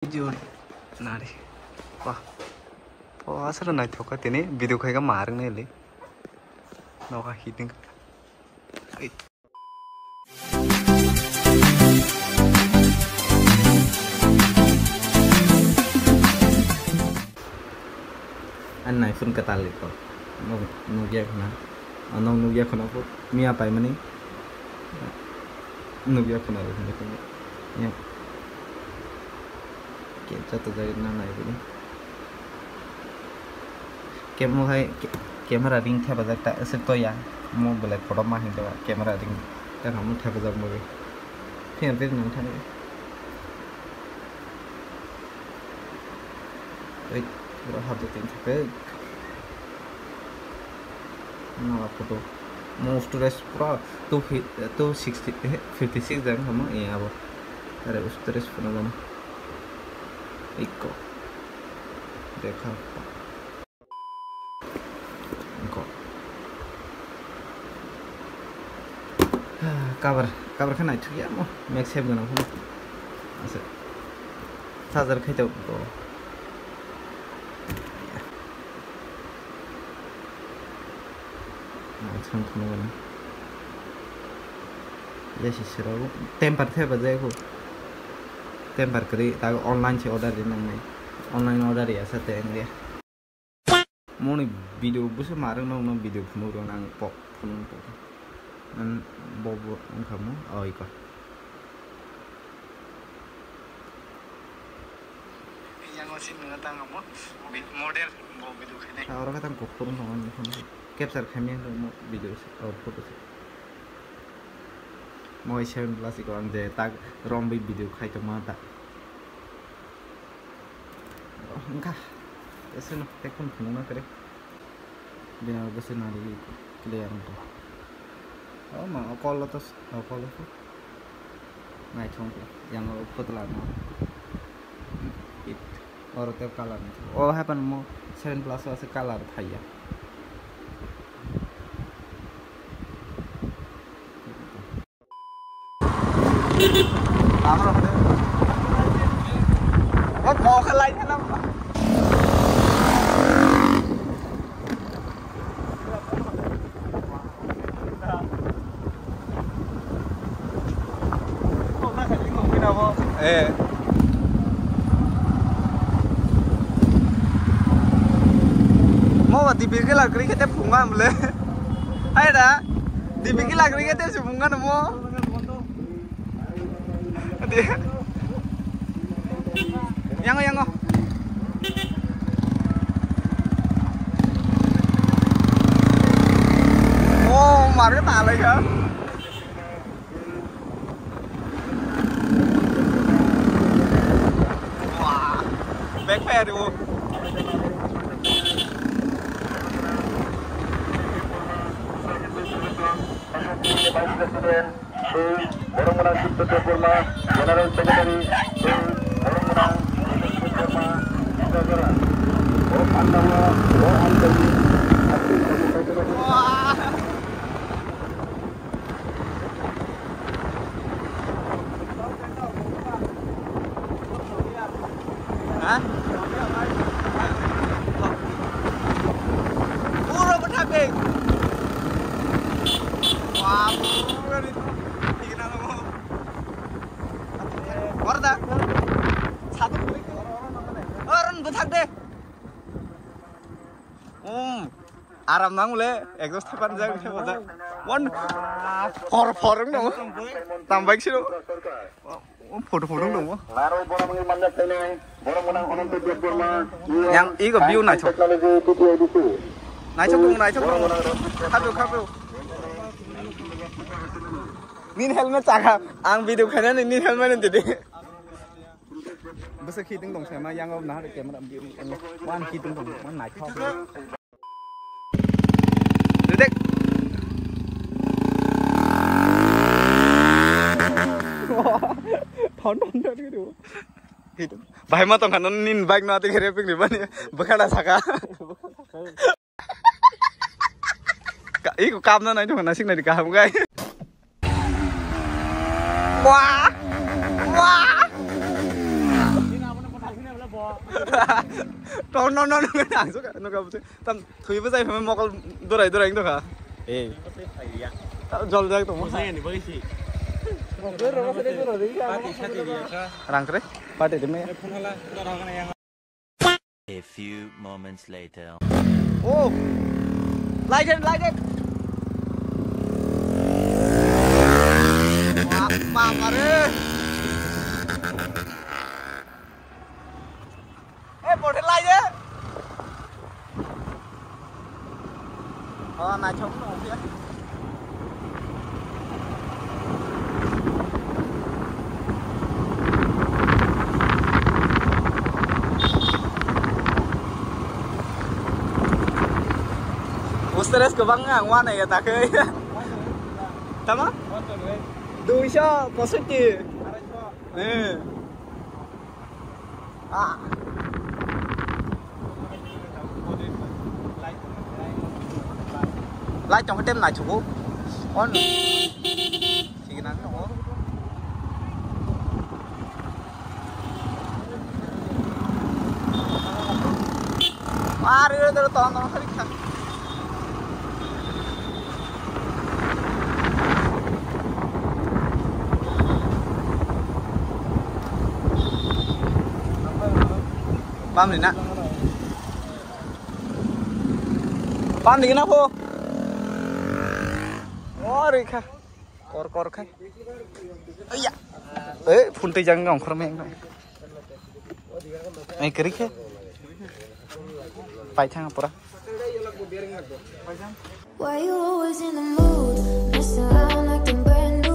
जोड़ नारी वाह असर नहीं थोका तेने वीडियो खाएगा मारने ले नौका heating anh này phun kata lihat kok nugia kena anong nugia kena pun mi apa ini nugia kena ya kita tuh dari mana ini camera ring थे बजाक ता ऐसे तो या मो ब्लैक फोटो माहिं तो कैमरा रिंग ता हम थे बजाक मगे फिर नंग थाने एक पूरा हाथ तीन थे ना फोटो मोस्ट टू रेस पूरा 56 जन हम ये अब अरे उस तरह से फोटो बना एक को देखा kabar kan itu ya mau make save gana pun asal charger khai tau ko sang thunu gana ya si siro temper the bajai ko temper kari ta online se order din nang online order ya sate dia moni video busu marang no video phunu nang pop phunu nan bobo ang kamu oh iko yang masih mengatang kamu model mau video ini orang kata kokor nongan capture kamera mau video foto mau share plus iko ang je tag rombi video khai to mata enggak eso no te con phuna kare bina bese nari clear to oh mà con lotus con lotus này trong yang putla no it or te color oh happen mo 7 plus was color thaya amro hade oh mo khalai thana mau dipikir lagi kita bunga boleh, ada dipikir lagi kita bunga nemu, yang oh marketอะไรครับแปลดูOrang-orang Cipta Purma, General Secretary, orang-orang Cipta Purma, Negara, orang Andawa, orang Andawi, hah? Pura bertabing. Wah, pura nih. Warda, satu kulit. Orang betak deh. Aram nang le, exhaust tepan jang tepan. One, for dong. Tambah sih dong. Foto dong. Yang 이거 view 나죠. 나죠. 카베오. 닌 헬멧 작아. 안 비디오 카메라는 닌 헬멧은 되지. Besok hitung dong sama yang om nah ada kamera ambil wan hitung dong wan naik kau dedek thon gitu hitung bahaya mah tong kanan nin bike nanti kira ping di mana bekada saka iku kam na nai dong nasik nai di kam guys wah nó cái hàng số cả nó gặp tâm thủy với dây phải mọc đôi này đó cả ê cho ra tụi nó này với gì răng cái party đấy mấy A few moments later. oh like it wow mà đấy ê một cái like đấy này chống nó kia stress ke bang ang wana ya tak euy tama duisha positif like trong cái tem này chủ on chỉ nắng nó đưa to nó hơi khăn pam din na pam din na po ori kha kor kha aya phun tây jang ngong khram heng ai kri khe pai thang pura Why you always in the mood? Messing around like I'm brand new.